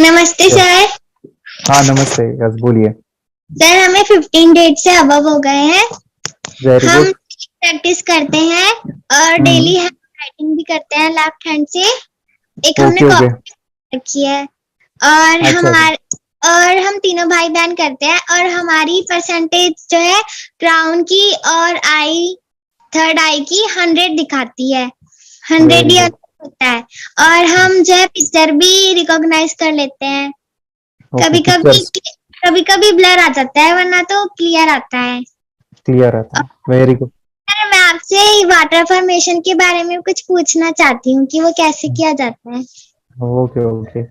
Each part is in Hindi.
नमस्ते सर। सर। हाँ नमस्ते, यस बोलिए। सर हमें 15 डेट से अबव हो गए हैं। वेरी हम गुड। प्रैक्टिस करते हैं और हम्म। डेली हम राइटिंग भी करते हैं लेफ्ट हैंड से। एक हमने ओके ओके। कॉपी रखी है और अच्छा अच्छा। हम तीनों भाई बहन करते हैं और हमारी परसेंटेज जो है क्राउन की और आई थर्ड आई की 100 दिखाती है। 100 वेरी ही गुड। होता है। और हम जो है पिक्चर भी रिकॉग्नाइज कर लेते हैं। ओके, कभी कभी पिक्चर्स कभी कभी ब्लर आ जाता है वरना तो क्लियर आता है। क्लियर आता है, वेरी गुड। सर मैं आपसे वाटर फॉर्मेशन के बारे में कुछ पूछना चाहती हूँ कि वो कैसे किया जाता है। Okay okay.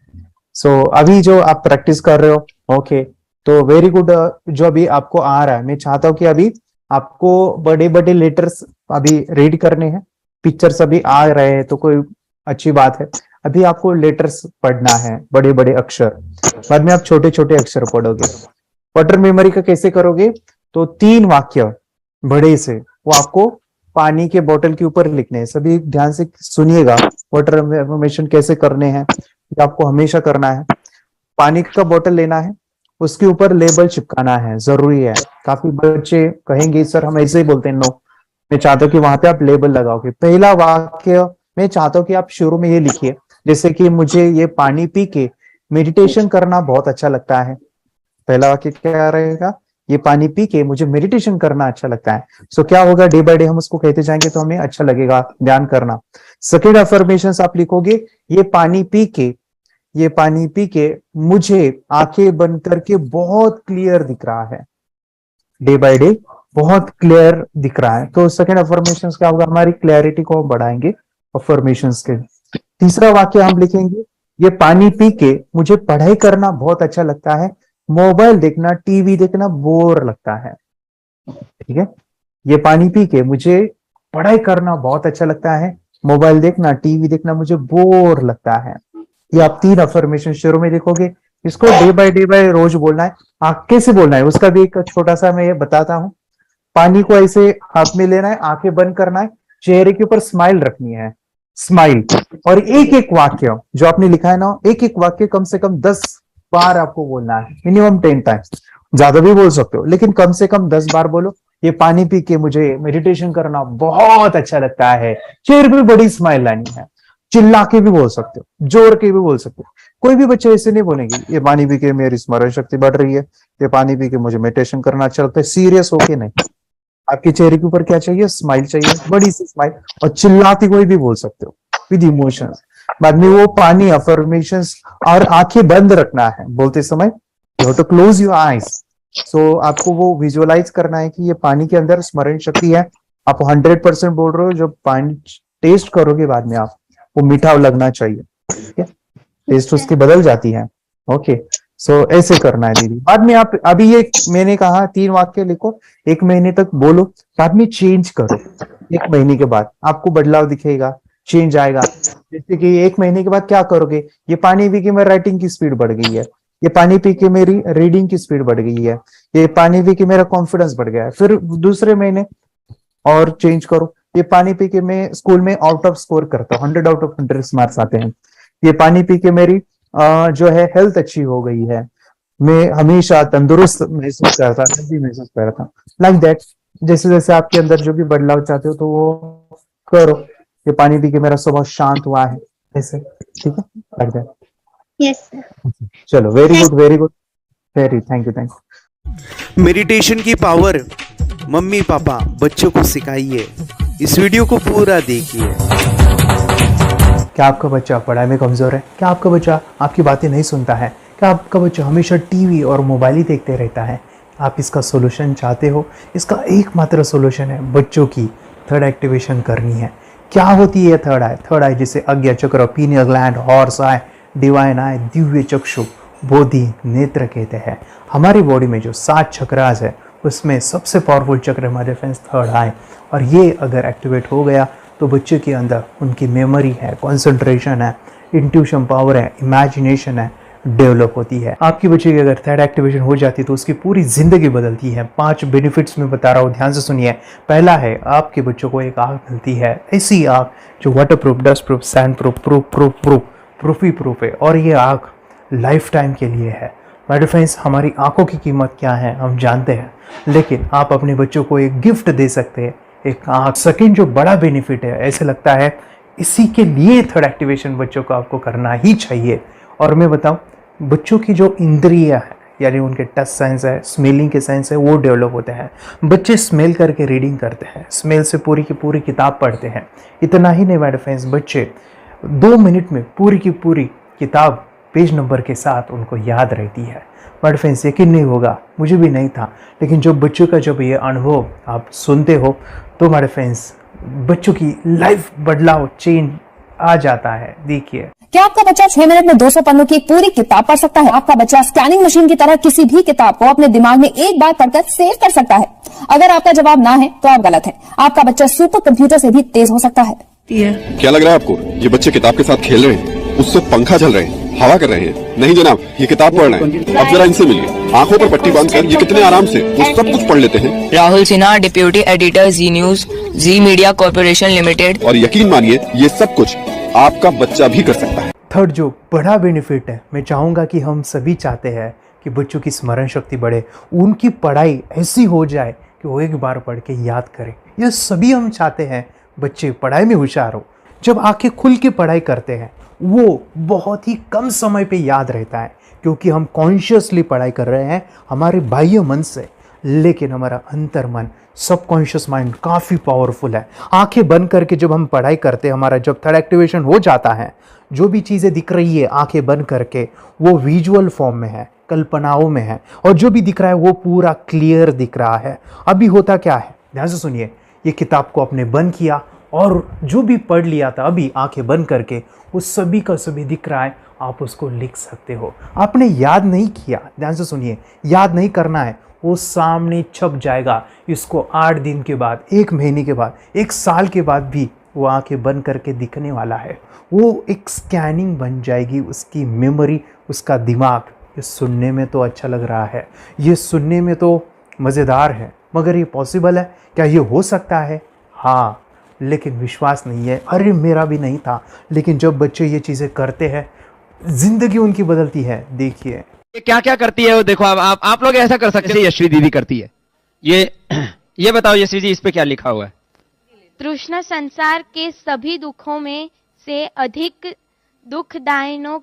सो अभी जो आप प्रैक्टिस कर रहे हो, ओके, तो वेरी गुड। जो अभी आपको आ रहा है, मैं चाहता हूँ कि अभी आपको बड़े बड़े लेटर्स अभी रीड करने हैं। पिक्चर्स अभी आ रहे हैं तो कोई अच्छी बात है। अभी आपको लेटर्स पढ़ना है, बड़े बड़े अक्षर। बाद में आप छोटे छोटे अक्षर पढ़ोगे। वाटर मेमोरी का कैसे करोगे? तो 3 वाक्य बड़े से वो आपको पानी के बोतल के ऊपर लिखने हैं। सभी ध्यान से सुनिएगा, वाटर इन्फॉर्मेशन कैसे करने हैं ये आपको हमेशा करना है। पानी का बोतल लेना है, उसके ऊपर लेबल चिपकाना है, जरूरी है। काफी बच्चे कहेंगे सर हम ऐसे ही बोलते हैं, नो, मैं चाहता हूँ कि वहां पे आप लेबल लगाओगे। पहला वाक्य मैं चाहता हूँ कि आप शुरू में ये लिखिए, जैसे कि मुझे ये पानी पी के मेडिटेशन करना बहुत अच्छा लगता है। पहला वाक्य क्या रहेगा? ये पानी पी के मुझे मेडिटेशन करना अच्छा लगता है। सो क्या होगा, डे बाय डे हम उसको कहते जाएंगे तो हमें अच्छा लगेगा ध्यान करना। सेकेंड अफर्मेशन आप लिखोगे, ये पानी पी के, ये पानी पी के मुझे आंखें बंद करके बहुत क्लियर दिख रहा है। डे बाय डे बहुत क्लियर दिख रहा है। तो सेकेंड अफर्मेशन क्या होगा, हमारी क्लैरिटी को हम बढ़ाएंगे अफर्मेशन के। तीसरा वाक्य हम लिखेंगे, ये पानी पी के मुझे पढ़ाई करना बहुत अच्छा लगता है, मोबाइल देखना टीवी देखना बोर लगता है। ठीक है, ये पानी पी के मुझे पढ़ाई करना बहुत अच्छा लगता है, मोबाइल देखना टीवी देखना मुझे बोर लगता है। ये आप 3 अफर्मेशन शुरू में लिखोगे। इसको डे बाय रोज बोलना है। कैसे बोलना है उसका भी एक छोटा सा मैं ये बताता हूँ। पानी को ऐसे हाथ में लेना है, आंखें बंद करना है, चेहरे के ऊपर स्माइल रखनी है, स्माइल। और एक एक वाक्य जो आपने लिखा है ना, एक एक वाक्य कम से कम 10 बार आपको बोलना है, मिनिमम 10 टाइम्स। ज्यादा भी बोल सकते हो लेकिन कम से कम 10 बार बोलो। ये पानी पी के मुझे मेडिटेशन करना बहुत अच्छा लगता है, चेहरे पे बड़ी स्माइल लानी है। चिल्ला के भी बोल सकते हो, जोर के भी बोल सकते हो। कोई भी बच्चे ऐसे नहीं बोलेंगे, ये पानी पी के मेरी स्मरण शक्ति बढ़ रही है, ये पानी पी के मुझे मेडिटेशन करना अच्छा लगता है। सीरियस होके नहीं, आपके चेहरे के ऊपर क्या चाहिए? स्माइल चाहिए, बड़ी सी स्माइल। और चिल्लाती कोई भी बोल सकते हो विद इमोशंस। बाद में वो पानी अफर्मेशंस, और आंखें बंद रखना है बोलते समय। You have to close your eyes. So आपको वो विजुअलाइज करना है कि ये पानी के अंदर स्मरण शक्ति है। आप 100% बोल रहे हो, जब पानी टेस्ट करोगे बाद में आप, वो मीठा लगना चाहिए। ठीक है, टेस्ट उसकी बदल जाती है। ओके, सो ऐसे करना है दीदी। बाद में आप अभी ये मैंने कहा 3 वाक्य लिखो, 1 महीने तक बोलो, बाद में चेंज करो। 1 महीने के बाद आपको बदलाव दिखेगा, चेंज आएगा। जैसे कि 1 महीने के बाद क्या करोगे, ये पानी पी के मेरी राइटिंग की स्पीड बढ़ गई है, ये पानी पी के मेरी रीडिंग की स्पीड बढ़ गई है, ये पानी पी के मेरा कॉन्फिडेंस बढ़ गया है। फिर दूसरे महीने और चेंज करो, ये पानी पी के मैं स्कूल में आउट ऑफ स्कोर करता हूँ, 100 आउट ऑफ 100 मार्क्स आते हैं। ये पानी पी के मेरी जो है हेल्थ अच्छी हो गई है, मैं हमेशा तंदुरुस्त महसूस करता, हेल्दी महसूस करता, लाइक दैट। जैसे जैसे आपके अंदर जो भी बदलाव चाहते हो तो वो करो। ये पानी पी के मेरा स्वभाव शांत हुआ है, ऐसे। ठीक है, लाइक दैट। Yes sir. चलो, very good very good, very thank you thank you. Meditation की पावर मम्मी पापा बच्चों को सिखाइए। इस वीडियो को पूरा देखिए। क्या आपका बच्चा पढ़ाई में कमजोर है? क्या आपका बच्चा आपकी बातें नहीं सुनता है? क्या आपका बच्चा हमेशा टीवी और मोबाइल ही देखते रहता है? आप इसका सोल्यूशन चाहते हो? इसका एकमात्र सोल्यूशन है बच्चों की थर्ड एक्टिवेशन करनी है। क्या होती है थर्ड आई? थर्ड आई जिसे आज्ञा चक्र, pineal gland, Horus eye, divine eye, दिव्य चक्षु, बोधि नेत्र कहते हैं। हमारी बॉडी में जो 7 चक्रास है उसमें सबसे पावरफुल चक्र हमारे फ्रेंड्स थर्ड आई। और ये अगर एक्टिवेट हो गया तो बच्चे के अंदर उनकी मेमोरी है, कंसंट्रेशन है, इंट्यूशन पावर है, इमेजिनेशन है, डेवलप होती है। आपकी बच्चे की अगर थर्ड एक्टिवेशन हो जाती है तो उसकी पूरी जिंदगी बदलती है। 5 बेनिफिट्स में बता रहा हूँ, ध्यान से सुनिए। पहला है, आपके बच्चों को एक आग मिलती है, ऐसी आग जो water proof, dust proof, sand proof, proof proof proof proof ही प्रूफ है। और ये आग लाइफ टाइम के लिए है। माय डियर फ्रेंड्स, हमारी आंखों की कीमत क्या है हम जानते हैं, लेकिन आप अपने बच्चों को एक गिफ्ट दे सकते हैं, एक आंख। सेकेंड जो बड़ा बेनिफिट है, ऐसे लगता है इसी के लिए थर्ड एक्टिवेशन बच्चों को आपको करना ही चाहिए। और मैं बताऊं, बच्चों की जो इंद्रियां है, यानी उनके टच सेंस है, स्मेलिंग के सेंस है, वो डेवलप होते हैं। बच्चे स्मेल करके रीडिंग करते हैं, स्मेल से पूरी की पूरी किताब पढ़ते हैं। इतना ही नहीं माय डियर फ्रेंड्स, बच्चे 2 मिनट में पूरी की पूरी किताब पेज नंबर के साथ उनको याद रहती है। माय डियर फ्रेंड्स, यकीन नहीं होगा, मुझे भी नहीं था, लेकिन जब बच्चों का जब ये अनुभव आप सुनते हो तो माय डियर फ्रेंड्स बच्चों की लाइफ बदलाव चेंज आ जाता है। देखिए, क्या आपका बच्चा 6 मिनट में 200 पन्नों की एक पूरी किताब पढ़ सकता है? आपका बच्चा स्कैनिंग मशीन की तरह किसी भी किताब को अपने दिमाग में एक बार पढ़कर सेव कर सकता है? अगर आपका जवाब ना है तो आप गलत हैं। आपका बच्चा सुपर कंप्यूटर से भी तेज हो सकता है। क्या लग रहा है आपको ये बच्चे किताब के साथ खेल रहे हैं, उससे पंखा चल रहे हैं, हवा कर रहे हैं? नहीं जनाब, ये किताब पढ़ रहे हैं। अब जरा इनसे मिलिए, आंखों पर पट्टी बांधकर ये कितने आराम से वो सब कुछ पढ़ लेते हैं। राहुल सिन्हा, डिप्यूटी एडिटर, जी न्यूज, जी मीडिया कॉर्पोरेशन लिमिटेड। और यकीन मानिए ये सब कुछ आपका बच्चा भी कर सकता है। थर्ड जो बड़ा बेनिफिट है, मैं चाहूँगा कि हम सभी चाहते हैं कि बच्चों की स्मरण शक्ति बढ़े, उनकी पढ़ाई ऐसी हो जाए कि वो एक बार पढ़ के याद करें। यह सभी हम चाहते हैं बच्चे पढ़ाई में होशियार हो। जब आंखें खुल के पढ़ाई करते हैं वो बहुत ही कम समय पे याद रहता है, क्योंकि हम कॉन्शियसली पढ़ाई कर रहे हैं हमारे बाह्य मन से, लेकिन हमारा अंतर मन, सबकॉन्शियस माइंड काफ़ी पावरफुल है। आंखें बंद करके जब हम पढ़ाई करते हैं, हमारा जब थर्ड एक्टिवेशन हो जाता है, जो भी चीज़ें दिख रही है आंखें बंद करके वो विजुअल फॉर्म में है, कल्पनाओं में है, और जो भी दिख रहा है वो पूरा क्लियर दिख रहा है। अभी होता क्या है, ध्यान से सुनिए, ये किताब को आपने बंद किया और जो भी पढ़ लिया था अभी आंखें बंद करके वो सभी का सभी दिख रहा है, आप उसको लिख सकते हो। आपने याद नहीं किया, ध्यान से सुनिए, याद नहीं करना है, वो सामने छप जाएगा। इसको 8 दिन के बाद, 1 महीने के बाद, 1 साल के बाद भी वो आंखें बंद करके दिखने वाला है। वो एक स्कैनिंग बन जाएगी, उसकी मेमोरी, उसका दिमाग। ये सुनने में तो अच्छा लग रहा है, ये सुनने में तो मज़ेदार है, मगर ये पॉसिबल है क्या? ये हो सकता है, हाँ, लेकिन विश्वास नहीं है। अरे मेरा भी नहीं था, लेकिन जब बच्चे ये चीज़ें करते हैं जिंदगी उनकी बदलती है। देखिए ये क्या क्या करती है वो देखो। अब आप लोग ऐसा कर सकते हैं, यशवी दीदी करती है। ये बताओ यशवी जी, इस पे क्या लिखा हुआ है? तृष्णा संसार के सभी दुखों में से अधिक दुखदायिनो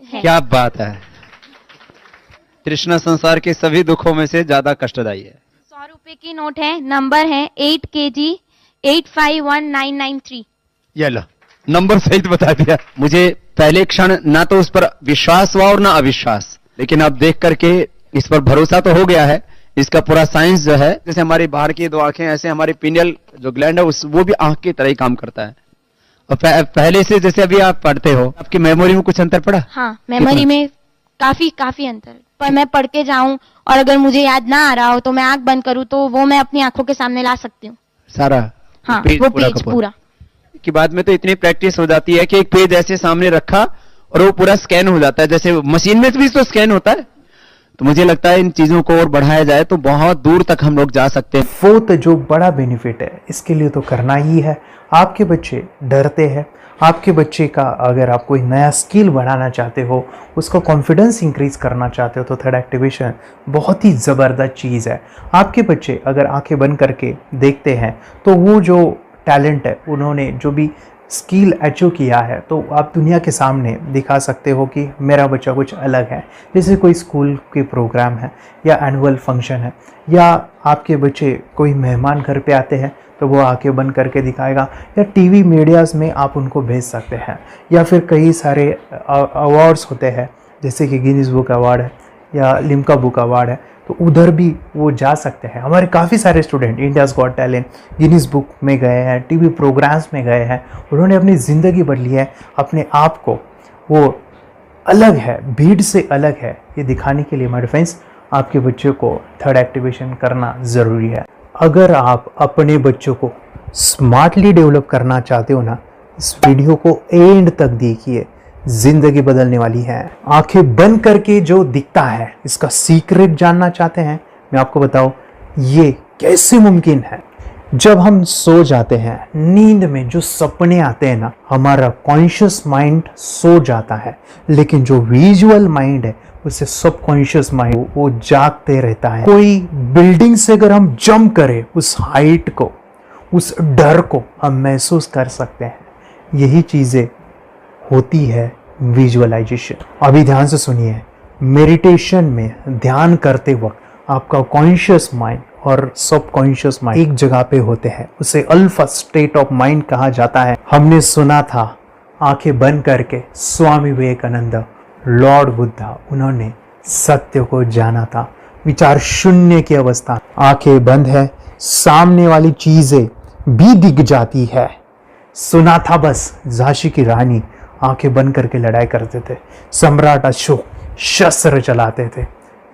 है। क्या बात है, तृष्णा संसार के सभी दुखों में से ज्यादा कष्टदायी है। 100 रुपए की नोट है, नंबर है 8 kg 851993। ये लो, नंबर सहित बता दिया। मुझे पहले क्षण ना तो उस पर विश्वास हुआ और ना अविश्वास, लेकिन अब देख करके इस पर भरोसा तो हो गया है। इसका पूरा साइंस जो है, जैसे हमारी बाहर की 2 आंखें, ऐसे हमारी पिनियल जो ग्लैंड है वो भी आंख की तरह ही काम करता है। और पहले से जैसे अभी आप पढ़ते हो, आपकी मेमोरी में कुछ अंतर पड़ा? हाँ, मेमोरी में काफी अंतर। पर मैं पढ़ के जाऊं और अगर मुझे याद ना आ रहा हो तो मैं आंख बंद करूं तो वो मैं अपनी आंखों के सामने ला सकती हूँ सारा। हाँ, वो पेज पूरा की बाद में तो इतनी प्रैक्टिस हो जाती है कि एक पेज ऐसे सामने रखा और वो पूरा स्कैन हो जाता है, जैसे मशीन में भी तो स्कैन होता है। तो मुझे लगता है इन चीजों को और बढ़ाया जाए तो बहुत दूर तक हम लोग जा सकते हैं। फोर्थ जो बड़ा बेनिफिट है, इसके लिए तो करना ही है। आपके बच्चे डरते हैं, आपके बच्चे का अगर आप कोई नया स्किल बढ़ाना चाहते हो, उसका कॉन्फिडेंस इंक्रीज करना चाहते हो, तो थर्ड एक्टिवेशन बहुत ही ज़बरदस्त चीज़ है। आपके बच्चे अगर आंखें बंद करके देखते हैं तो वो जो टैलेंट है, उन्होंने जो भी स्किल अचीव किया है, तो आप दुनिया के सामने दिखा सकते हो कि मेरा बच्चा कुछ अलग है। जैसे कोई स्कूल के प्रोग्राम है या एनुअल फंक्शन है, या आपके बच्चे कोई मेहमान घर पे आते हैं तो वो आंखें बंद करके दिखाएगा, या टीवी मीडियाज़ में आप उनको भेज सकते हैं, या फिर कई सारे अवार्ड्स होते हैं जैसे कि गिनीज बुक अवार्ड है या लिम्का बुक अवार्ड है, तो उधर भी वो जा सकते हैं। हमारे काफ़ी सारे student India's got talent, Guinness book में गए हैं, टीवी प्रोग्राम्स में गए हैं, उन्होंने अपनी ज़िंदगी बदली है, अपने आप को वो अलग है, भीड़ से अलग है, ये दिखाने के लिए मेरे फ्रेंड्स आपके बच्चों को थर्ड एक्टिवेशन करना ज़रूरी है। अगर आप अपने बच्चों को स्मार्टली डेवलप करना चाहते हो ना, इस वीडियो को एंड तक देखिए, जिंदगी बदलने वाली है। आंखें बंद करके जो दिखता है, इसका सीक्रेट जानना चाहते हैं, मैं आपको बताऊं ये कैसे मुमकिन है। जब हम सो जाते हैं, नींद में जो सपने आते हैं ना, हमारा कॉन्शियस माइंड सो जाता है, लेकिन जो विजुअल माइंड है उसे सबकॉन्शियस माइंड वो जागते रहता है। कोई बिल्डिंग से अगर हम जंप करें, उस हाइट को, उस डर को हम महसूस कर सकते हैं। यही चीजें होती है विजुअलाइजेशन। अभी ध्यान से सुनिए, मेडिटेशन में ध्यान करते वक्त आपका कॉन्शियस माइंड और सबकॉन्शियस माइंड एक जगह पे होते हैं, उसे अल्फा स्टेट ऑफ माइंड कहा जाता है। हमने सुना था आंखें बंद करके स्वामी विवेकानंद, लॉर्ड बुद्धा, उन्होंने सत्य को जाना था। विचार शून्य की अवस्था, आंखें बंद है, सामने वाली चीजें भी दिख जाती है। सुना था बस झांसी की रानी आंखें बंद करके लड़ाई करते थे, सम्राट अशोक शस्त्र चलाते थे।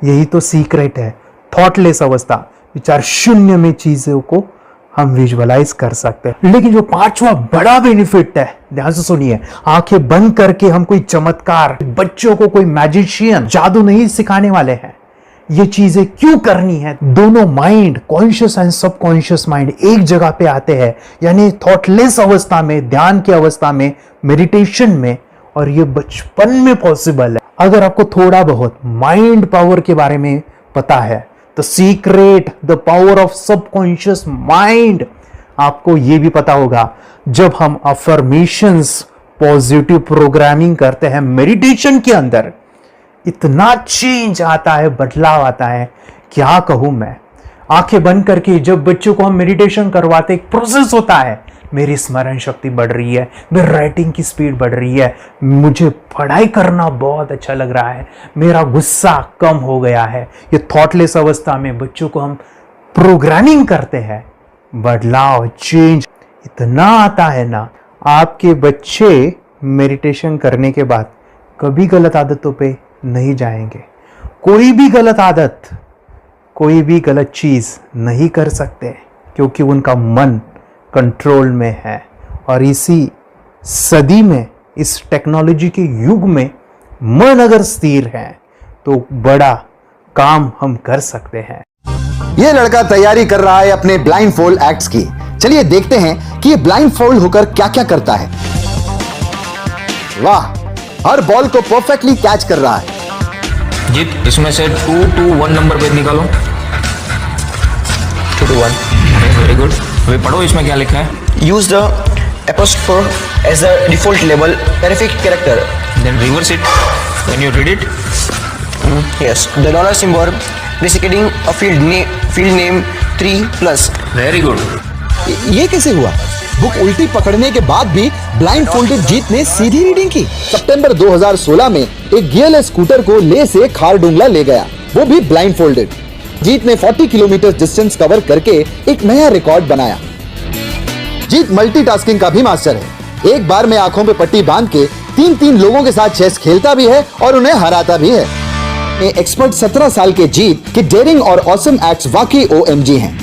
यही तो सीक्रेट है, थॉटलेस अवस्था, विचार शून्य में चीजों को हम विजुअलाइज कर सकते हैं। लेकिन जो पांचवा बड़ा बेनिफिट है, ध्यान से सुनिए, आंखें बंद करके हम कोई चमत्कार, बच्चों को कोई मैजिशियन जादू नहीं सिखाने वाले हैं। ये चीजें क्यों करनी है? दोनों mind, conscious and subconscious mind एक जगह पे आते हैं, यानी थॉटलेस अवस्था में, ध्यान की अवस्था में, मेडिटेशन में, और ये बचपन में पॉसिबल है। अगर आपको थोड़ा बहुत माइंड पावर के बारे में पता है, the secret, the power of subconscious mind, आपको ये भी पता होगा जब हम अफर्मेशंस, पॉजिटिव प्रोग्रामिंग करते हैं मेडिटेशन के अंदर, इतना चेंज आता है, बदलाव आता है, क्या कहूं मैं। आंखें बंद करके जब बच्चों को हम मेडिटेशन करवाते, एक प्रोसेस होता है, मेरी स्मरण शक्ति बढ़ रही है, मेरी राइटिंग की स्पीड बढ़ रही है, मुझे पढ़ाई करना बहुत अच्छा लग रहा है, मेरा गुस्सा कम हो गया है। ये थॉटलेस अवस्था में बच्चों को हम प्रोग्रामिंग करते हैं, बदलाव, चेंज इतना आता है ना। आपके बच्चे मेडिटेशन करने के बाद कभी गलत आदतों पे नहीं जाएंगे। कोई भी गलत आदत, कोई भी गलत चीज नहीं कर सकते, क्योंकि उनका मन कंट्रोल में है। और इसी सदी में, इस टेक्नोलॉजी के युग में, मन अगर स्थिर है तो बड़ा काम हम कर सकते हैं। ये लड़का तैयारी कर रहा है अपने ब्लाइंड फोल्ड एक्ट्स की। चलिए देखते हैं कि ये ब्लाइंड फोल्ड होकर क्या क्या करता है। वाह, हर बॉल को परफेक्टली कैच कर रहा है। जीत, इसमें से 2 to 1 नंबर भेद निकालो। 2 to 1, वेरी गुड। अभी पढ़ो इसमें क्या लिखा है। Use the apostrophe as the default label terrific character, then reverse it when you read it. Yes, the dollar symbol basically a field name 3+। Very good. ये कैसे हुआ? बुक उल्टी पकड़ने के बाद भी ब्लाइंड फोल्डेड जीत ने सीधी रीडिंग की। सितंबर 2016 में एक गियरलेस स्कूटर को ले से खारडुंगला ले गया, वो भी ब्लाइंड फोल्डेड। जीत ने 40 किलोमीटर डिस्टेंस कवर करके एक नया रिकॉर्ड बनाया। जीत मल्टीटास्किंग का भी मास्टर है। एक बार में आंखों पे पट्टी बांध के 3-3 लोगों के साथ चेस खेलता भी है और उन्हें हराता भी है। एक्सपर्ट 17 साल के जीत के डेयरिंग और ऑसम एक्ट्स वाकई OMG हैं।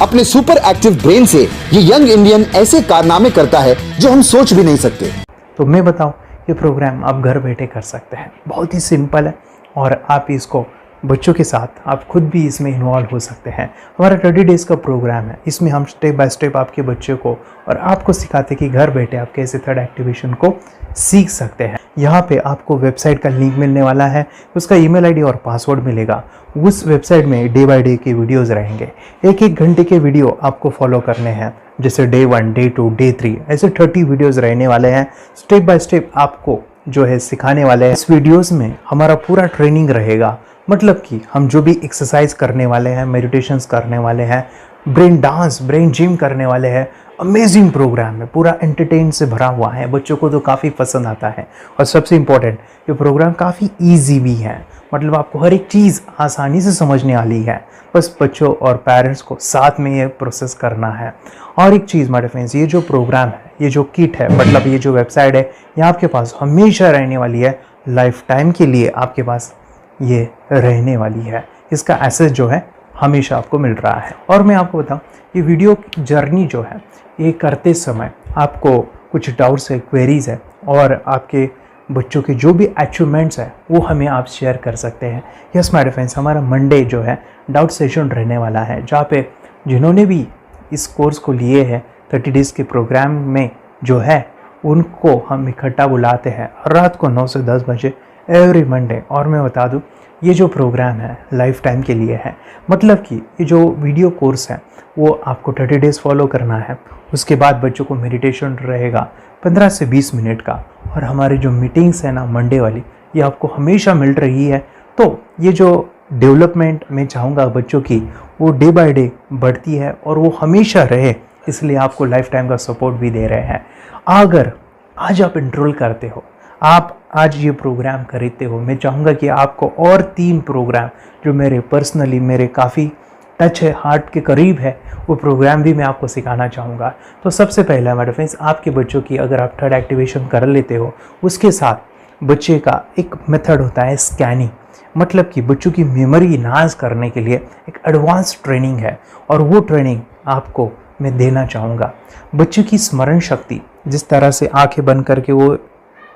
अपने सुपर एक्टिव ब्रेन से ये यंग इंडियन ऐसे कारनामे करता है जो हम सोच भी नहीं सकते। तो मैं बताऊं, ये प्रोग्राम आप घर बैठे कर सकते हैं, बहुत ही सिंपल है, और आप इसको बच्चों के साथ आप खुद भी इसमें इन्वॉल्व हो सकते हैं। हमारा 30 डेज का प्रोग्राम है, इसमें हम स्टेप बाय स्टेप आपके बच्चे को और आपको सिखाते हैं कि घर बैठे आप कैसे थर्ड एक्टिवेशन को सीख सकते हैं। यहाँ पे आपको वेबसाइट का लिंक मिलने वाला है, उसका ईमेल आईडी और पासवर्ड मिलेगा। उस वेबसाइट में डे बाय डे के वीडियोस रहेंगे, 1-1 घंटे के वीडियो आपको फॉलो करने हैं, जैसे डे 1, डे 2, डे 3, ऐसे 30 वीडियोस रहने वाले हैं। स्टेप बाय स्टेप आपको जो है सिखाने वाले हैं। इस वीडियोस में हमारा पूरा ट्रेनिंग रहेगा, मतलब कि हम जो भी एक्सरसाइज करने वाले हैं, मेडिटेशंस करने वाले हैं, ब्रेन डांस, ब्रेन जिम करने वाले हैं। अमेजिंग प्रोग्राम है, पूरा एंटरटेन से भरा हुआ है, बच्चों को तो काफ़ी पसंद आता है। और सबसे इम्पोर्टेंट, ये प्रोग्राम काफ़ी ईजी भी है, मतलब आपको हर एक चीज़ आसानी से समझने वाली है। बस बच्चों और पेरेंट्स को साथ में ये प्रोसेस करना है। और एक चीज़ माय फ्रेंड्स, ये जो प्रोग्राम है, ये जो किट है, मतलब ये जो वेबसाइट है, ये आपके पास हमेशा रहने वाली है, लाइफ टाइम के लिए आपके पास ये रहने वाली है। इसका एक्सेस जो है हमेशा आपको मिल रहा है। और मैं आपको बताऊं, ये वीडियो जर्नी जो है, ये करते समय आपको कुछ डाउट्स है, क्वेरीज है, और आपके बच्चों के जो भी अचीवमेंट्स है वो हमें आप शेयर कर सकते हैं। यस माय फ्रेंड्स, हमारा मंडे जो है डाउट सेशन रहने वाला है, जहाँ पे जिन्होंने भी इस कोर्स को लिए हैं 30 डेज़ के प्रोग्राम में जो है उनको हम इकट्ठा बुलाते हैं रात को 9 से 10 बजे एवरी मंडे। और मैं बता दूं ये जो प्रोग्राम है लाइफ टाइम के लिए है, मतलब कि ये जो वीडियो कोर्स है वो आपको 30 डेज़ फॉलो करना है। उसके बाद बच्चों को मेडिटेशन रहेगा 15 से 20 मिनट का, और हमारी जो मीटिंग्स है ना मंडे वाली ये आपको हमेशा मिल रही है। तो ये जो डेवलपमेंट मैं चाहूँगा बच्चों की वो डे बाय डे बढ़ती है और वो हमेशा रहे, इसलिए आपको लाइफ टाइम का सपोर्ट भी दे रहे हैं। अगर आज आप इनरोल करते हो, आप आज ये प्रोग्राम खरीदते हो, मैं चाहूँगा कि आपको और 3 प्रोग्राम जो मेरे पर्सनली मेरे काफ़ी टच है, हार्ट के करीब है, वो प्रोग्राम भी मैं आपको सिखाना चाहूँगा। तो सबसे पहला हमारे फ्रेंड्स, आपके बच्चों की अगर आप थर्ड एक्टिवेशन कर लेते हो, उसके साथ बच्चे का एक मेथड होता है स्कैनिंग, मतलब कि बच्चों की मेमोरी इन्हांस करने के लिए एक एडवांस ट्रेनिंग है, और वो ट्रेनिंग आपको मैं देना चाहूँगा। बच्चों की स्मरण शक्ति, जिस तरह से आंखें बंद करके वो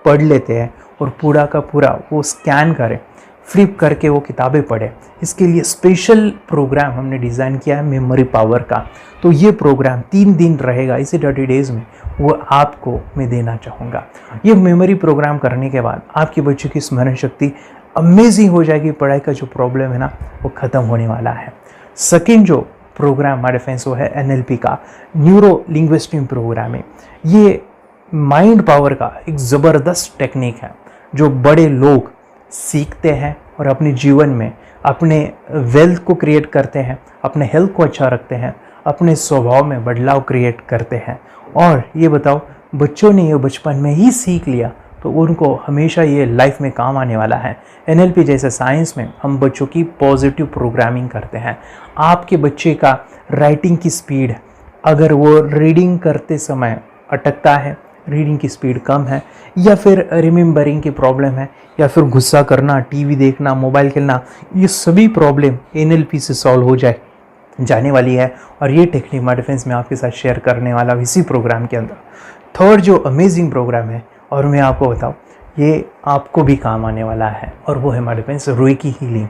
पढ़ लेते हैं और पूरा का पूरा वो स्कैन करें, फ्लिप करके वो किताबें पढ़े, इसके लिए स्पेशल प्रोग्राम हमने डिज़ाइन किया है मेमोरी पावर का। तो ये प्रोग्राम 3 दिन रहेगा, इसी 30 डेज़ में वो आपको मैं देना चाहूँगा। ये मेमोरी प्रोग्राम करने के बाद आपके बच्चों की स्मरण शक्ति अमेजिंग हो जाएगी, पढ़ाई का जो प्रॉब्लम है ना वो ख़त्म होने वाला है। सेकेंड जो प्रोग्राम हमारे फ्रेंड्स वो है NLP का, न्यूरो लिंग्विस्टिक प्रोग्राम है। ये माइंड पावर का एक ज़बरदस्त टेक्निक है जो बड़े लोग सीखते हैं और अपने जीवन में अपने वेल्थ को क्रिएट करते हैं, अपने हेल्थ को अच्छा रखते हैं, अपने स्वभाव में बदलाव क्रिएट करते हैं। और ये बताओ, बच्चों ने ये बचपन में ही सीख लिया तो उनको हमेशा ये लाइफ में काम आने वाला है। NLP जैसे साइंस में हम बच्चों की पॉजिटिव प्रोग्रामिंग करते हैं। आपके बच्चे का राइटिंग की स्पीड, अगर वो रीडिंग करते समय अटकता है, रीडिंग की स्पीड कम है, या फिर रिमेंबरिंग की प्रॉब्लम है, या फिर गुस्सा करना, टीवी देखना, मोबाइल खेलना, ये सभी प्रॉब्लम NLP से सॉल्व हो जाने वाली है। और ये टेक्निक हमारे फ्रेंड्स मैं आपके साथ शेयर करने वाला हूँ इसी प्रोग्राम के अंदर। थर्ड जो अमेजिंग प्रोग्राम है, और मैं आपको बताऊँ ये आपको भी काम आने वाला है, और वो है हमारे फ्रेंड्स रेकी हीलिंग।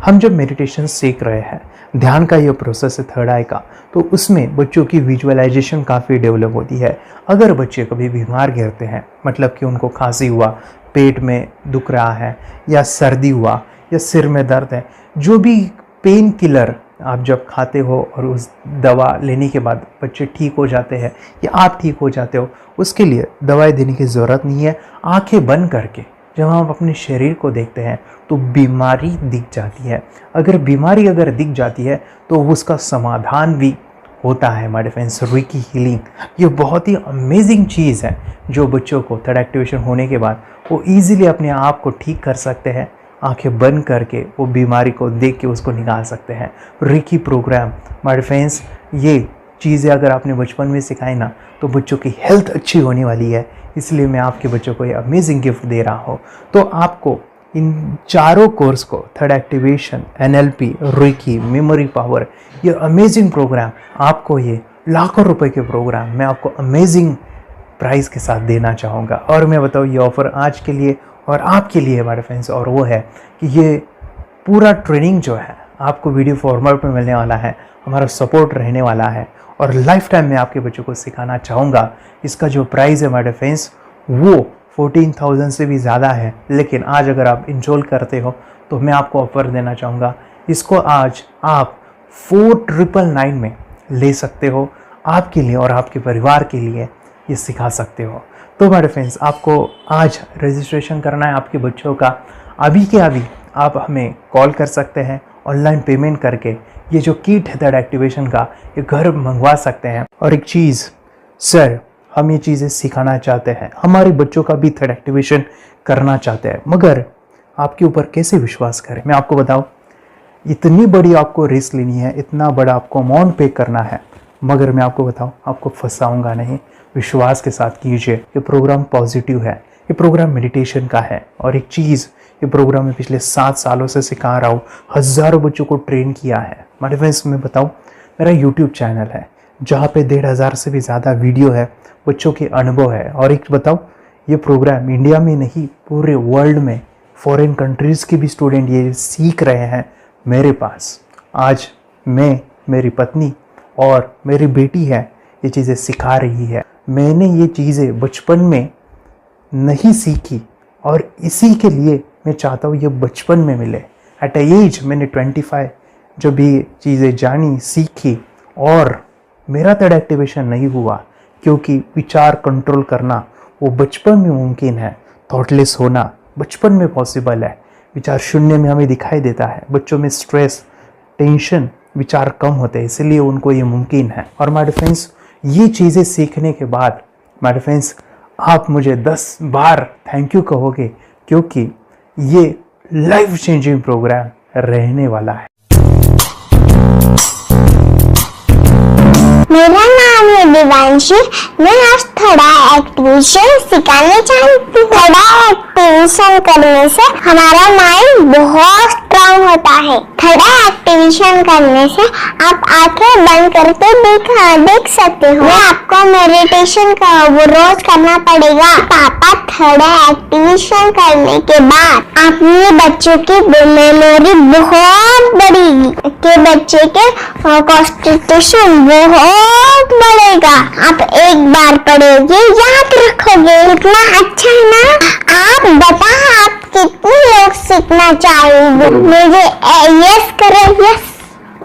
हम जब मेडिटेशन सीख रहे हैं, ध्यान का ये प्रोसेस है थर्ड आई का, तो उसमें बच्चों की विजुअलाइजेशन काफ़ी डेवलप होती है। अगर बच्चे कभी बीमार गिरते हैं, मतलब कि उनको खांसी हुआ, पेट में दुख रहा है, या सर्दी हुआ, या सिर में दर्द है, जो भी पेन किलर आप जब खाते हो और उस दवा लेने के बाद बच्चे ठीक हो जाते हैं या आप ठीक हो जाते हो, उसके लिए दवाई देने की ज़रूरत नहीं है। आंखें बंद करके जब हम अपने शरीर को देखते हैं तो बीमारी दिख जाती है। अगर बीमारी दिख जाती है तो उसका समाधान भी होता है हमारे फ्रेंड्स। रेकी हीलिंग ये बहुत ही अमेजिंग चीज़ है जो बच्चों को थर्ड एक्टिवेशन होने के बाद वो ईजिली अपने आप को ठीक कर सकते हैं। आंखें बंद करके वो बीमारी को देख के उसको निकाल सकते हैं। रेकी प्रोग्राम हमारे फ्रेंड्स, ये चीज़ें अगर आपने बचपन में सिखाई ना तो बच्चों की हेल्थ अच्छी होने वाली है। इसलिए मैं आपके बच्चों को ये अमेजिंग गिफ्ट दे रहा हूँ। तो आपको इन चारों कोर्स को, third activation, NLP, reiki, memory power, ये अमेजिंग प्रोग्राम, आपको ये लाखों रुपए के प्रोग्राम मैं आपको अमेजिंग प्राइस के साथ देना चाहूँगा। और मैं बताऊँ ये ऑफ़र आज के लिए और आपके लिए हमारे फ्रेंड्स, और वो है कि ये पूरा ट्रेनिंग जो है आपको वीडियो फॉर्मेट में मिलने वाला है, हमारा सपोर्ट रहने वाला है, और लाइफ टाइम में आपके बच्चों को सिखाना चाहूँगा। इसका जो प्राइस है हमारे फ्रेंड्स वो 14,000 से भी ज़्यादा है, लेकिन आज अगर आप इनरोल करते हो तो मैं आपको ऑफ़र देना चाहूँगा। इसको आज आप 4,999 में ले सकते हो। आपके लिए और आपके परिवार के लिए ये सिखा सकते हो। तो हमारे फ्रेंड्स, आपको आज रजिस्ट्रेशन करना है आपके बच्चों का। अभी के अभी आप हमें कॉल कर सकते हैं, ऑनलाइन पेमेंट करके ये जो किट है थर्ड एक्टिवेशन का ये घर मंगवा सकते हैं। और एक चीज़ सर, हम ये चीज़ें सिखाना चाहते हैं, हमारे बच्चों का भी थर्ड एक्टिवेशन करना चाहते हैं, मगर आपके ऊपर कैसे विश्वास करें। मैं आपको बताऊं, इतनी बड़ी आपको रिस्क लेनी है, इतना बड़ा आपको अमाउंट पे करना है, मगर मैं आपको बताऊं आपको फंसाऊंगा नहीं। विश्वास के साथ कीजिए। ये प्रोग्राम पॉजिटिव है, ये प्रोग्राम मेडिटेशन का है। और एक चीज़, ये प्रोग्राम में पिछले 7 सालों से सिखा रहा हूँ, हज़ारों बच्चों को ट्रेन किया है। हमारे फ्रेंड्स, मैं बताऊँ, मेरा यूट्यूब चैनल है जहाँ पे 1,500 से भी ज़्यादा वीडियो है, बच्चों के अनुभव है। और एक बताऊँ, ये प्रोग्राम इंडिया में नहीं पूरे वर्ल्ड में, फॉरेन कंट्रीज़ के भी स्टूडेंट ये सीख रहे हैं मेरे पास। आज मैं, मेरी पत्नी और मेरी बेटी है ये चीज़ें सिखा रही है। मैंने ये चीज़ें बचपन में नहीं सीखी और इसी के लिए मैं चाहता हूँ ये बचपन में मिले। एट अ एज मैंने 25 जो भी चीज़ें जानी सीखी और मेरा थर्ड एक्टिवेशन नहीं हुआ क्योंकि विचार कंट्रोल करना वो बचपन में मुमकिन है। थॉटलेस होना बचपन में पॉसिबल है। विचार शून्य में हमें दिखाई देता है। बच्चों में स्ट्रेस, टेंशन, विचार कम होते हैं, इसलिए उनको ये मुमकिन है। और माय फ्रेंड्स, ये चीज़ें सीखने के बाद माय फ्रेंड्स आप मुझे 10 बार थैंक यू कहोगे क्योंकि ये लाइफ चेंजिंग प्रोग्राम रहने वाला है। मेरा नाम है दिवांशी। मैं आज थोड़ा एक्टिवेशन सिखाना चाहती हूँ। थोड़ा एक्टिवेशन करने से हमारा माइंड बहुत स्ट्रांग होता है। थोड़ा एक्टिवेशन करने से आप आंखें बंद करके देख सकते हो। मैं आपको मेडिटेशन का वो रोज करना पड़ेगा। पापा थोड़ा एक्टिवेशन करने के बाद अपने बच्चों की मेमोरी बहुत बढ़ेगी के बच्चे के कॉन्सेंट्रेशन बहुत बढ़ेगा। आप एक बार पढ़ोगे याद रखोगे। इतना अच्छा है ना। आप बताओ आप कितने लोग सीखना चाहोगे। मुझे यस करो यस।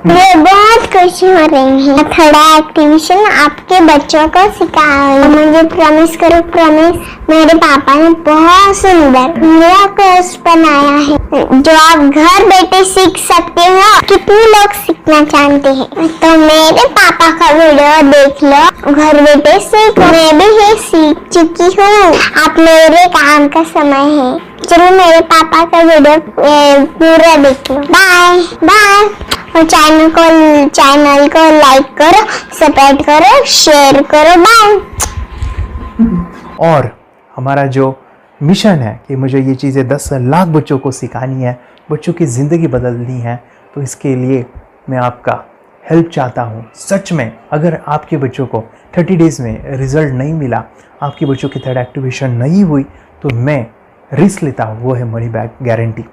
मैं बहुत खुशी हो रही है। थोड़ा एक्टिवेशन आपके बच्चों को सिखाओ। मुझे प्रॉमिस करो प्रॉमिस। मेरे पापा ने बहुत सुंदर मेरा कोर्स बनाया है जो आप घर बैठे सीख सकते हो। कितने लोग सीखना चाहते हैं तो मेरे पापा का वीडियो देख लो, घर बैठे सीखो। मैं भी ये सीख चुकी हूँ। आप मेरे काम का समय है। चलो मेरे पापा का वीडियो पूरा देख लो। Bye bye. और चैनल को लाइक करो, सब्सक्राइब करो, शेयर करो। बाय। और हमारा जो मिशन है कि मुझे ये चीज़ें 10 लाख बच्चों को सिखानी है, बच्चों की ज़िंदगी बदलनी है, तो इसके लिए मैं आपका हेल्प चाहता हूँ। सच में अगर आपके बच्चों को 30 डेज़ में रिज़ल्ट नहीं मिला, आपके बच्चों की थर्ड एक्टिवेशन नहीं हुई, तो मैं रिस्क लेता हूँ, वो है मनी बैक गारंटी।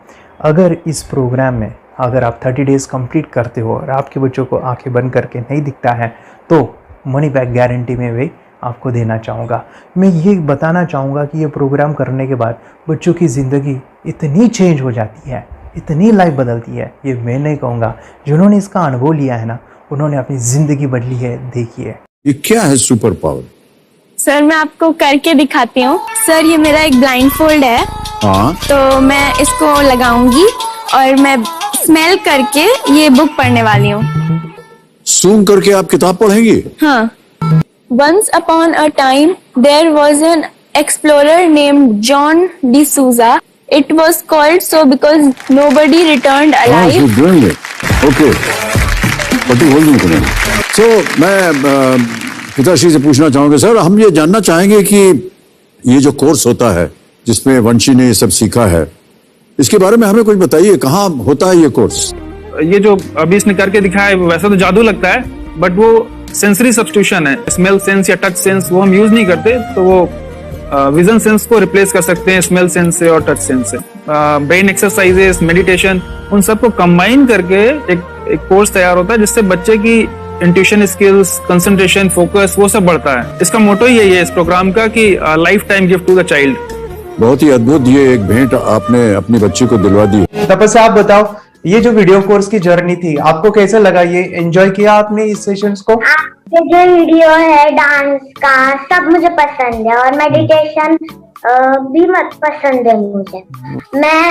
अगर इस प्रोग्राम में अगर आप 30 डेज़ कंप्लीट करते हो और आपके बच्चों को आंखें बंद करके नहीं दिखता है तो मनी बैक गारंटी में भी आपको देना चाहूँगा। मैं ये बताना चाहूँगा कि ये प्रोग्राम करने के बाद बच्चों की ज़िंदगी इतनी चेंज हो जाती है, इतनी लाइफ बदलती है, ये मैं नहीं कहूँगा। जिन्होंने इसका अनुभव लिया है ना, उन्होंने अपनी ज़िंदगी बदली है। देखिए ये क्या है सुपर पावर? सर मैं आपको करके दिखाती हूँ। सर ये मेरा एक ब्लाइंड फोल्ड है। हाँ, तो मैं इसको लगाऊंगी और मैं स्मेल करके ये बुक पढ़ने वाली हूँ। सूंघ करके आप किताब पढ़ेंगी? हाँ। Once upon a time, there was an explorer named John D'Souza. It was called so because nobody returned alive. You're doing it. Okay. What are you holding? So, मैं पिताश्री से पूछना चाहूँगा सर, हम ये जानना चाहेंगे कि ये जो कोर्स होता है जिसमें वंशी ने ये सब सीखा है, इसके बारे में हमें कुछ बताइए। कहाँ होता है ये कोर्स? ये जो अभी इसने करके दिखाया है वैसा तो जादू लगता है, बट वो सेंसरी सब्स्टिट्यूशन है। स्मेल सेंस या टच सेंस वो हम यूज नहीं करते, तो वो विजन सेंस को रिप्लेस कर सकते हैं स्मेल सेंस से और टच सेंस से। ब्रेन एक्सरसाइजेस, मेडिटेशन, उन सबको कंबाइन करके एक कोर्स तैयार होता है जिससे बच्चे की इंट्यूशन स्किल्स, कंसंट्रेशन, फोकस वो सब बढ़ता है। इसका मोटो ही यही है इस प्रोग्राम का कि lifetime gift to the child. बहुत ही अद्भुत ये एक भेंट आपने अपनी बच्ची को दिलवा दी। तपस्या आप बताओ, ये जो वीडियो कोर्स की जर्नी थी आपको कैसा लगा? ये एंजॉय किया आपने इस सेशंस को? आपके जो वीडियो है डांस का सब मुझे पसंद है और मेडिटेशन भी मत पसंद है मुझे। मैं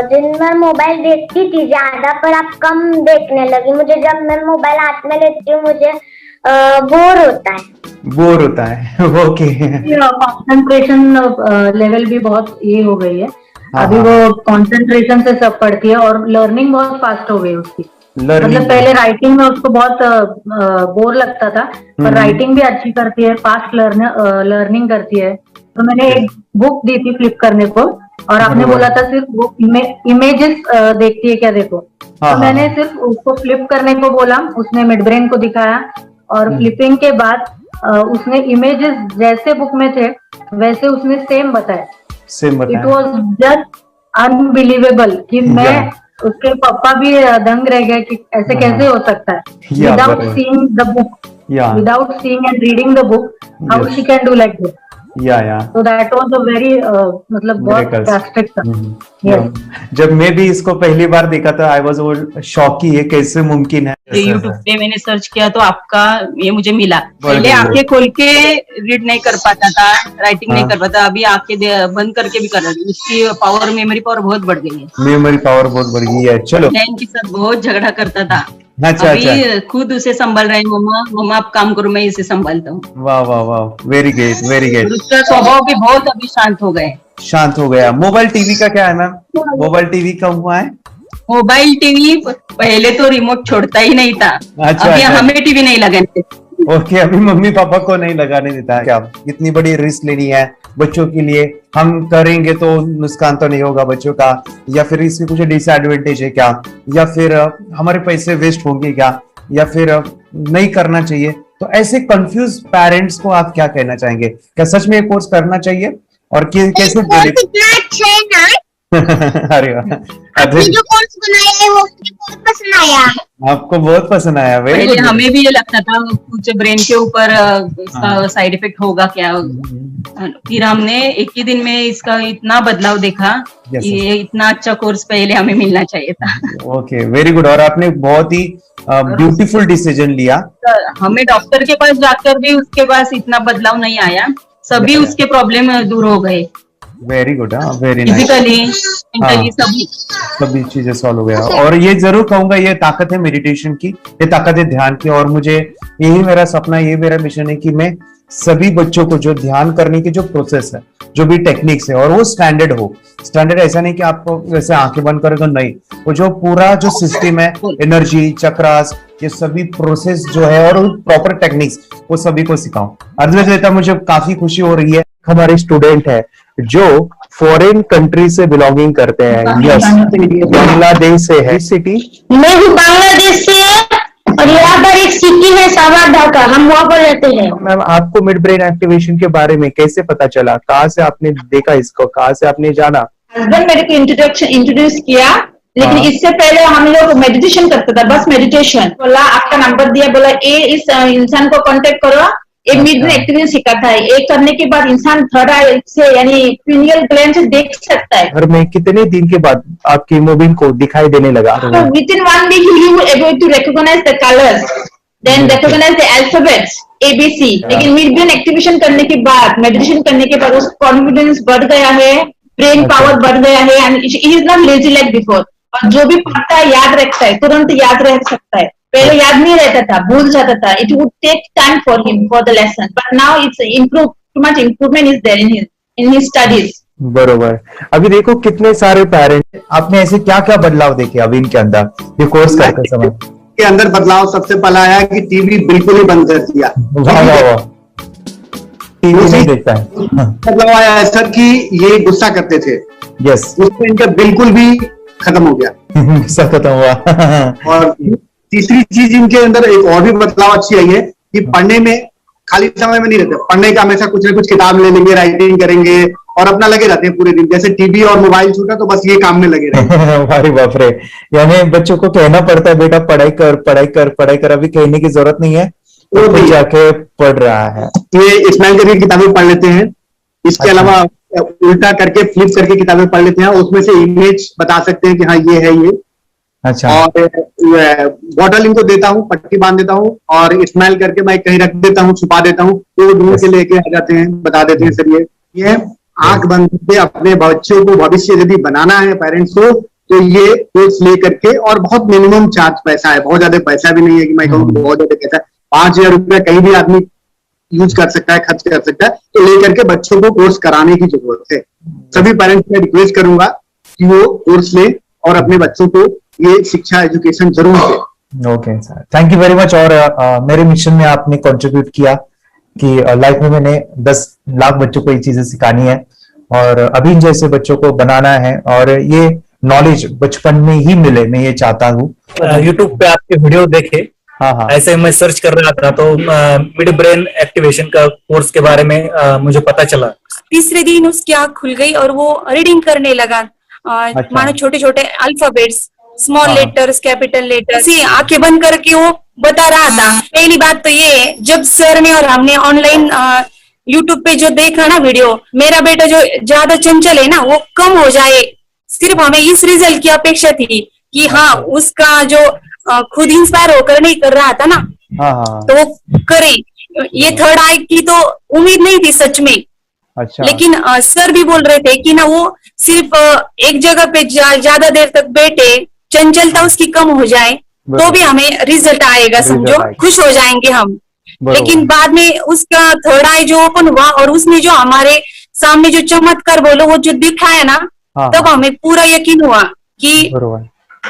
दिन भर मोबाइल देखती थी ज्यादा, पर अब कम देखने लगी। मुझे जब मैं मोबाइल हाथ में लेती हूँ मुझे बोर होता है। ओके। कंसंट्रेशन लेवल भी बहुत ये हो गई है। अभी वो कंसंट्रेशन से सब पढ़ती है और लर्निंग बहुत फास्ट हो गई उसकी। मतलब पहले राइटिंग में उसको बहुत बोर लगता था, पर राइटिंग भी अच्छी करती है, फास्ट लर्निंग करती है। तो मैंने एक बुक दी थी फ्लिप करने को और आपने बोला था सिर्फ वो इमेजेस देखती है क्या, देखो। तो मैंने सिर्फ उसको फ्लिप करने को बोला, उसने मिड ब्रेन को दिखाया और फ्लिपिंग के बाद उसने इमेजेस जैसे बुक में थे वैसे उसने सेम बताया। इट वॉज जस्ट अनबिलीवेबल कि मैं उसके पापा भी दंग रह गए कि ऐसे कैसे हो सकता है Yeah, without but- seeing the book Yeah. without seeing and reading the book how Yes. she can do like this. या So that was a very मतलब बहुत Miracles. drastic था. Yes. जब मैं भी इसको पहली बार देखा था आई वाज शॉक कि ये कैसे मुमकिन है। यूट्यूब पे मैंने सर्च किया तो आपका ये मुझे मिला। बहुत पहले बढ़िया। आंखें खोल के रीड नहीं कर पाता था, राइटिंग नहीं हाँ। कर पाता, अभी आंखें बंद करके भी कर रही हूँ। उसकी पावर, मेमोरी पावर बहुत बढ़ गई है। मेमोरी पावर बहुत बढ़ गई है। चलो बहन के साथ बहुत झगड़ा करता था, अच्छा अभी अच्छा, खुद उसे संभाल रहे हैं। मम्मा आप काम करो, मैं इसे संभालता हूँ। वाह वाह वाह, वेरी ग्रेट वेरी और ग्रेट। उसका स्वभाव भी बहुत अभी शांत हो गए। शांत हो गया। मोबाइल टीवी का क्या है मैम? मोबाइल टीवी कब हुआ है? मोबाइल टीवी पहले तो रिमोट छोड़ता ही नहीं था, अच्छा, अभी अच्छा। हमें टीवी नहीं लगाने। ओके, अभी मम्मी पापा को नहीं लगाने देता है। क्या इतनी बड़ी रिस्क लेनी है बच्चों के लिए? हम करेंगे तो नुकसान तो नहीं होगा बच्चों का, या फिर इसके कुछ डिसएडवांटेज है क्या, या फिर हमारे पैसे वेस्ट होंगे क्या, या फिर नहीं करना चाहिए? तो ऐसे कंफ्यूज पेरेंट्स को आप क्या कहना चाहेंगे? क्या सच में ये कोर्स करना चाहिए और कैसे कितना अच्छा है ना। अरे वाह, आपने जो कोर्स बनाया है वो मुझे बहुत पसंद आया। आपको बहुत पसंद आया। वेरी पहले गुड। हमें भी ये लगता था कुछ ब्रेन के ऊपर इसका साइड इफेक्ट होगा क्या, फिर हमने एक ही दिन में इसका इतना बदलाव देखा। Yes, ये इतना अच्छा कोर्स पहले हमें मिलना चाहिए था। Okay, very good. और आपने बहुत ही ब्यूटीफुल डिसीजन लिया। हमें डॉक्टर के पास जाकर भी उसके पास इतना बदलाव नहीं आया, सभी उसके प्रॉब्लम दूर हो गए, very good, very nice. Physically mentally सभी। सभी चीजें सॉल्व हो गया। और ये जरूर कहूंगा, ये ताकत है मेडिटेशन की, ये ताकत है ध्यान की। और मुझे यही मेरा सपना, यही मेरा मिशन है कि मैं सभी बच्चों को जो ध्यान करने की जो प्रोसेस है, जो भी टेक्निक्स है, और वो स्टैंडर्ड हो। स्टैंडर्ड ऐसा नहीं कि आपको वैसे आंखें बंद करेगा, नहीं, वो जो पूरा जो सिस्टम है, एनर्जी चक्रास, ये सभी प्रोसेस जो है और प्रॉपर टेक्निक्स, वो सभी को सिखाऊं। अर्जुन, मुझे काफी खुशी हो रही है। हमारे स्टूडेंट है जो फॉरेन कंट्री से बिलोंगिंग करते हैं। यस, बांग्लादेश से है। सिटी मैं हूँ बांग्लादेश से और यहाँ पर एक सिटी है सावर ढाका, हम वहाँ पर रहते हैं। मैम, आपको मिड ब्रेन एक्टिवेशन के बारे में कैसे पता चला? कहाँ से आपने देखा इसको, कहाँ से आपने जाना? हस्बैंड मेरे को इंट्रोड्यूस किया, लेकिन हाँ। इससे पहले हम लोग मेडिटेशन करते थे, बस मेडिटेशन। बोला आपका नंबर दिया, बोला ये इस इंसान को कांटेक्ट करो, ये मिड ब्रेन एक्टिवेशन सिखाता है। ये करने के बाद इंसान थर्ड आई से यानी पिनियल ग्लैंड से देख सकता है। घर में कितने दिन के बाद आपकी हीमोग्लोबिन को दिखाई देने लगा? So within 1 week you will able to recognize the colors, then recognize the alphabets ABC। लेकिन मिड ब्रेन एक्टिवेशन करने के बाद, मेडिटेशन करने के बाद उसका कॉन्फिडेंस बढ़ गया है, ब्रेन पावर बढ़ गया है, and he is not lazy like before. और जो भी पढ़ता है याद रखता है, तुरंत याद रह सकता है। पहले याद नहीं रहता था, भूल जाता था। It would take time for him for the lesson, but now it's improve, too much improvement is there in his studies. बरोबर। अभी देखो कितने सारे पेरेंट्स, आपने ऐसे क्या क्या बदलाव देखे अभी इनके अंदर ये कोर्स करते समय? के अंदर बदलाव सबसे पहला आया कि टीवी बिल्कुल ही बंद कर दिया। वाह वाह वाह, टीवी नहीं देखता है। बदलाव आया है सर कि ये गुस्सा करते थे, यस, उसमें इनका बिल्कुल भी खत्म हो गया। गुस्सा खत्म हुआ। और तीसरी चीज इनके अंदर एक और भी बदलाव अच्छी आई है कि पढ़ने में खाली समय में नहीं रहते, पढ़ने का हमेशा कुछ ना कुछ किताब ले लेंगे, राइटिंग करेंगे और अपना लगे रहते हैं पूरे दिन। जैसे टीवी और मोबाइल छूटा तो बस ये काम में लगे रहते। अरे बाप रे, यानी बच्चों को कहना पड़ता है बेटा पढ़ाई कर पढ़ाई कर पढ़ाई कर, अभी कहने की जरूरत नहीं है, वो तो जाके पढ़ रहा है। ये स्माइल करके किताबें पढ़ लेते हैं, इसके अलावा उल्टा करके फ्लिप करके किताबें पढ़ लेते हैं, उसमें से इमेज बता सकते हैं कि हाँ ये है ये। अच्छा। और बॉटल इनको देता हूँ, पट्टी बांध देता हूँ और स्माइल करके मैं कहीं रख देता हूँ, छुपा देता हूँ, तो ढूंढ के लेके आ जाते हैं, बता देते हैं सर ये आंख बंद करके अपने बच्चों को भविष्य यदि बनाना है पेरेंट्स को, तो ये कोर्स ले करके, और बहुत मिनिमम चार्ज पैसा है, बहुत ज्यादा पैसा भी नहीं है कि मैं कहूँ बहुत ज्यादा पैसा है। 5,000 रुपया कहीं भी आदमी यूज कर सकता है, खर्च कर सकता है, तो लेकर के बच्चों को कोर्स कराने की जरूरत है। सभी पेरेंट्स में रिक्वेस्ट करूंगा कि वो कोर्स ले और अपने बच्चों को ये शिक्षा एजुकेशन जरूर दे। Okay sir, thank you very much. और मेरे मिशन में आपने कंट्रीब्यूट किया कि लाइफ में मैंने 10 लाख बच्चों को ये चीजें सिखानी है और अभी जैसे बच्चों को बनाना है, और ये नॉलेज बचपन में ही मिले, मैं ये चाहता हूँ। यूट्यूब पे आपके वीडियो देखे, हाँ, ऐसे मैं सर्च कर रहा था तो मिड ब्रेन एक्टिवेशन का कोर्स के बारे में मुझे पता चला। तीसरे दिन उसकी आंख खुल गई और वो रीडिंग करने लगा, मानो छोटे छोटे alphabets small letters, capital letters, आंखें बंद करके वो बता रहा था। पहली बात तो ये, जब सर ने और हमने ऑनलाइन यूट्यूब पे जो देखा ना वीडियो, मेरा बेटा जो ज्यादा चंचल है ना वो कम हो जाए, सिर्फ हमें इस रिजल्ट की अपेक्षा थी कि हाँ उसका जो खुद इंस्पायर होकर नहीं कर रहा था ना, तो वो करे। ये थर्ड आई की तो उम्मीद नहीं थी सच में। अच्छा। लेकिन सर भी बोल रहे थे कि ना वो सिर्फ एक जगह पे ज्यादा देर तक बैठे, चंचलता उसकी कम हो जाए तो भी हमें रिजल्ट आएगा, समझो खुश हो जाएंगे हम। लेकिन बाद में उसका थर्ड आई जो ओपन हुआ और उसने जो हमारे सामने जो चमत्कार बोलो वो जो दिखाया ना, तब हमें पूरा यकीन हुआ कि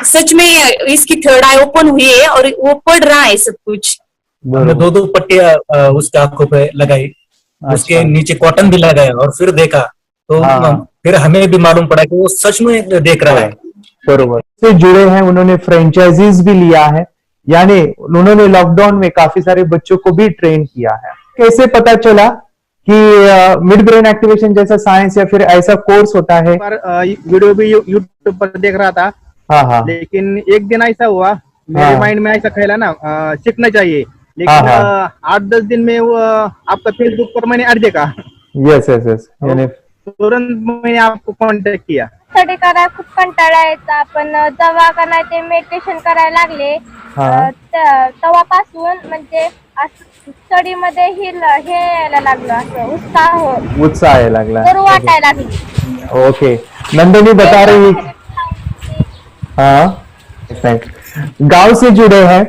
सच में इसकी थर्ड आई ओपन हुई है और वो पढ़ रहा है सब कुछ। हमने 2 पट्टियां उसके आंखों पे लगाई, उसके नीचे कॉटन भी लगाया और फिर देखा तो फिर हमें भी मालूम पड़ा कि वो सच में देख रहा है। बरोबर से जुड़े हैं, उन्होंने फ्रेंचाइजीज भी लिया है, यानी उन्होंने लॉकडाउन में काफी सारे बच्चों को भी ट्रेन किया है। कैसे पता चला कि मिड ब्रेन एक्टिवेशन जैसा साइंस या फिर ऐसा कोर्स होता है? वीडियो भी यूट्यूब पर देख रहा था। हाँ। लेकिन एक दिन ऐसा हुआ, मेरे माइंड में ऐसा ख्याल है ना सीखना चाहिए, लेकिन 8-10 दिन में वो आपका फेसबुक पर मैंने ऐड देखा। यस यस यस, यानी तुरंत मैंने आपको कॉन्टॅक्ट किया। स्टडी करायला खूप कंटाळा यायचा, पण जेव्हा का नाही ते मेडिटेशन करायला लागले तेव्हापासून म्हणजे स्टडी मध्ये हे यायला लागलं, असं उत्साह यायला लागला, बरं वाटायला लागली। ओके, नंदिनी बता रही, हाँ गांव से जुड़े हैं,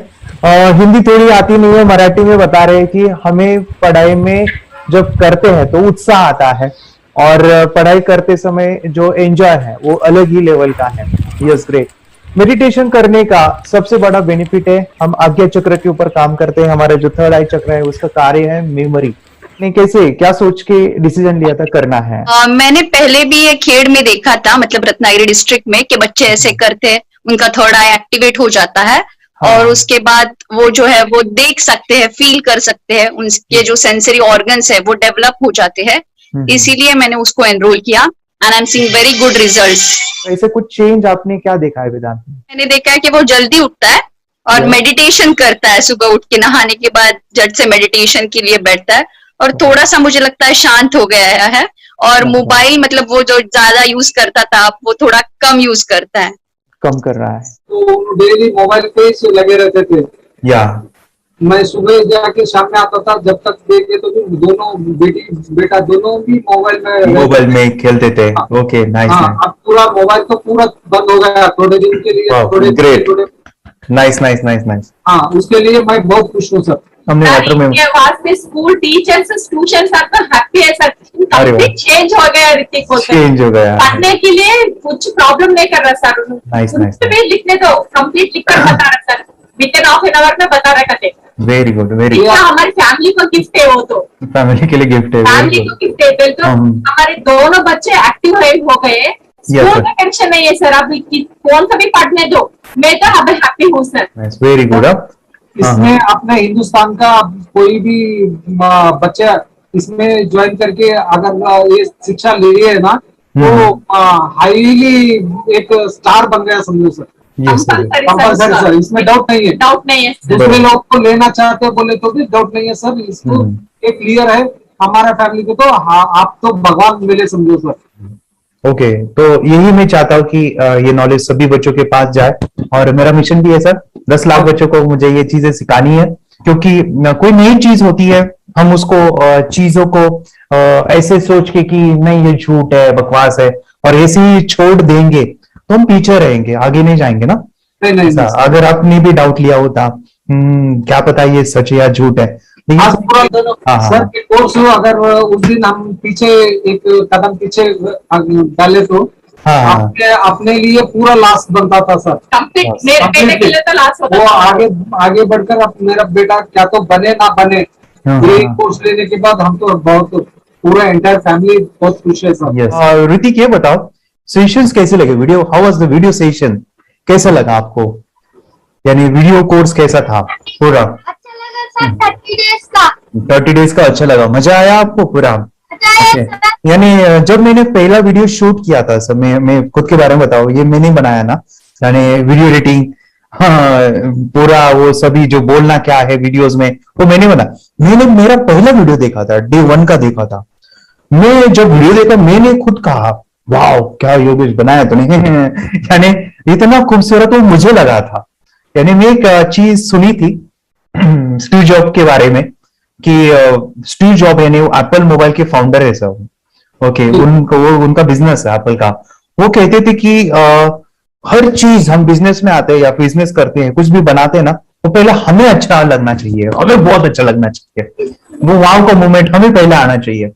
हिंदी थोड़ी आती नहीं है, मराठी में बता रहे हैं कि हमें पढ़ाई में जब करते हैं तो उत्साह आता है और पढ़ाई करते समय जो एंजॉय है वो अलग ही लेवल का है। Yes great. मेडिटेशन करने का सबसे बड़ा बेनिफिट है, हम आज्ञा चक्र के ऊपर काम करते हैं, हमारा जो थर्ड आई चक्र है उसका कार्य है मेमोरी। ने कैसे क्या सोच के डिसीजन लिया था करना है? मैंने पहले भी ये खेड़ में देखा था, मतलब रत्नागिरी डिस्ट्रिक्ट में, कि बच्चे ऐसे करते हैं, उनका थर्ड आई एक्टिवेट हो जाता है। और उसके बाद वो जो है वो देख सकते हैं, फील कर सकते हैं, उनके जो सेंसरी ऑर्गन्स है वो डेवलप हो जाते हैं। इसीलिए मैंने उसको एनरोल किया and I am seeing very good results. ऐसे कुछ चेंज आपने क्या देखा है वेदांत? मैंने देखा है कि वो जल्दी उठता है और मेडिटेशन करता है, सुबह उठ के नहाने के बाद झट से मेडिटेशन के लिए बैठता है और थोड़ा सा मुझे लगता है शांत हो गया है। और मोबाइल मतलब वो जो ज्यादा यूज करता था वो थोड़ा कम यूज करता है, कम कर रहा है। तो डेली मोबाइल पे ही लगे रहते थे। या मैं सुबह जाके शाम में आता था, जब तक देखे तो दोनों बेटा दोनों भी मोबाइल में खेलते थे। Okay, nice. अब पूरा मोबाइल तो पूरा बंद हो गया थोड़े दिन के लिए। थोड़े नाइस नाइस नाइस नाइस। हाँ, उसके लिए मैं बहुत खुश हूँ सर। हमने वाटर में वास्ते स्कूल टीचर्स ट्यूशन आपका हैप्पी है सर, चेंज हो गया ऋतिक को, चेंज हो गया, पढ़ने के लिए कुछ प्रॉब्लम नहीं कर रहा सर। Nice nice. लिखने दो, कंप्लीट लिखकर बता रहा sir, with in half an hour में बता रहा है। Very good, very good. हमारी फैमिली को गिफ्ट है, वो तो फैमिली के लिए गिफ्ट है, फैमिली को गिफ्ट है। तो हमारे दोनों बच्चे एक्टिव हो गए, स्कूल का टेंशन नहीं है सर, अभी कौन सा भी पढ़ने दो, मैं तो अभी हैप्पी हूँ सर। Very good. इसमें अपने हिंदुस्तान का कोई भी बच्चा इसमें ज्वाइन करके अगर ये शिक्षा ले है ना, तो हाईली एक स्टार बन गया समझो सर। कंपल्सरी सर, इसमें डाउट नहीं है। दूसरे लोग को लेना चाहते बोले तो भी डाउट नहीं है सर, इसको एक क्लियर है हमारा फैमिली को। तो आप तो भगवान मिले समझो सर। ओके, तो यही मैं चाहता हूँ कि ये नॉलेज सभी बच्चों के पास जाए और मेरा मिशन भी है सर, 10 लाख बच्चों को मुझे ये चीजें सिखानी है, क्योंकि कोई नई चीज होती है हम उसको चीजों को ऐसे सोच के कि नहीं ये झूठ है, बकवास है और ऐसे ही छोड़ देंगे तो हम पीछे रहेंगे, आगे नहीं जाएंगे ना। नहीं। अगर आपने भी डाउट लिया होता क्या पता ये सच या झूठ है, सर के कोर्स हो, अगर उस दिन हम पीछे एक कदम पीछे डाले तो अपने लिए पूरा लास्ट बनता था सर। मेरे के लिए तो लास्ट होता था। वो आगे बढ़कर अब मेरा बेटा क्या तो बने ना बने, ये कोर्स लेने के बाद हम तो बहुत पूरा एंटायर फैमिली बहुत खुश है सर। ऋतिक ये बताओ सेशंस कैसे लगे, video how was the video session, कैसा लगा आपको, यानी वीडियो कोर्स कैसा था पूरा? अच्छा लगा सर, 30 डेज का अच्छा लगा, मजा आया आपको पूरा? यानी जब मैंने पहला वीडियो शूट किया था सर, मैं खुद के बारे में बताऊं, ये मैंने बनाया ना, यानी वीडियो एडिटिंग, हाँ, पूरा वो सभी जो बोलना क्या है वीडियोस में वो मैंने मैंने मेरा पहला वीडियो देखा था, डे 1 का देखा था। मैं जब वीडियो देखा मैंने खुद कहा वाह क्या योगेश बनाया तूने यानी इतना खूबसूरत वो मुझे लगा था। यानी मैं एक चीज सुनी थी स्टीव जॉब के बारे में कि स्टीव जॉब यानी वो एप्पल मोबाइल के फाउंडर है सब, ओके, उनका बिजनेस है एप्पल का। वो कहते थे कि हर चीज हम बिजनेस में आते हैं या बिजनेस करते हैं, कुछ भी बनाते हैं ना, तो पहले हमें अच्छा लगना चाहिए, हमें बहुत अच्छा लगना चाहिए, वो वाव का मोमेंट हमें पहले आना चाहिए।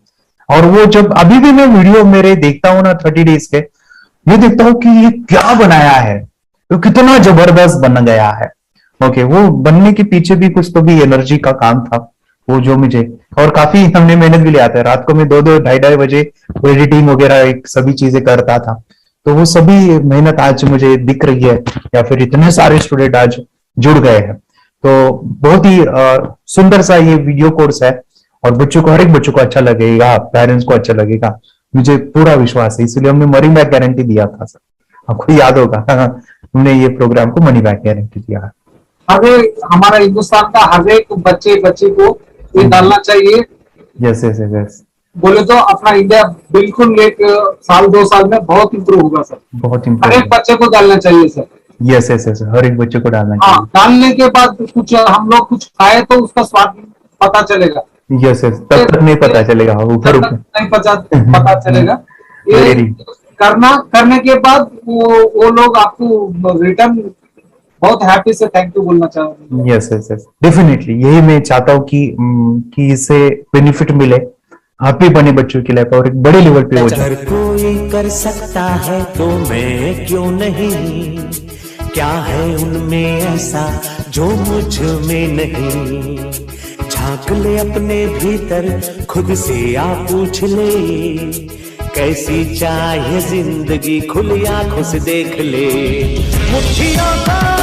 और वो जब अभी भी मैं वीडियो मेरे देखता हूँ ना 30 डेज के, ये देखता हूँ कि ये क्या बनाया है, तो कितना जबरदस्त बन गया है। ओके, वो बनने के पीछे भी कुछ तो भी एनर्जी का काम था वो जो मुझे, और काफी हमने मेहनत भी लिया था। रात को मैं 2-2 ढाई बजे एडिटिंग वगैरह सब ही चीजें करता था। तो वो सभी मेहनत आज मुझे दिख रही है, या फिर इतने सारे स्टूडेंट आज जुड़ गए हैं। तो बहुत ही सुंदर सा ये वीडियो कोर्स है और बच्चों को, हर एक बच्चों को अच्छा लगेगा, पेरेंट्स को अच्छा लगेगा, मुझे पूरा विश्वास है। इसलिए हमने मनी बैक गारंटी दिया था सर, आपको याद होगा हमने ये प्रोग्राम को मनी बैक गारंटी दिया है। हमारा हिंदुस्तान का हर एक बच्चे को ये डालना चाहिए। यस यस यस, बोले तो अपना इंडिया बिल्कुल 1 साल 2 साल में बहुत इम्प्रूव होगा सर, बहुत हर इम्पोर्टेंट। एक बच्चे को डालना चाहिए सर। यस यस यस, हर एक बच्चे को डालना हाँ, चाहिए। डालने के बाद कुछ हम लोग कुछ खाए तो उसका स्वाद पता चलेगा। यस यस, तब तक नहीं पता चलेगा, ऊपर ऊपर नहीं पता चलेगा। ये करने के बाद वो लोग आपको रिटर्न बहुत हैप्पी से थैंक यू बोलना चाहूंगा। यस यस यस, डेफिनेटली यही मैं चाहता हूँ कि इससे बेनिफिट मिले हैप्पी बने बच्चों की लाइफ और एक बड़े लेवल पे हो जाए। अगर कोई कर सकता है तो मैं क्यों नहीं, क्या है उनमें ऐसा जो मुझ में नहीं। झांक ले अपने भीतर खुद से आ पूछ ले, कैसी चाहे जिंदगी खुली आंखों से देख ले। मुट्ठियों का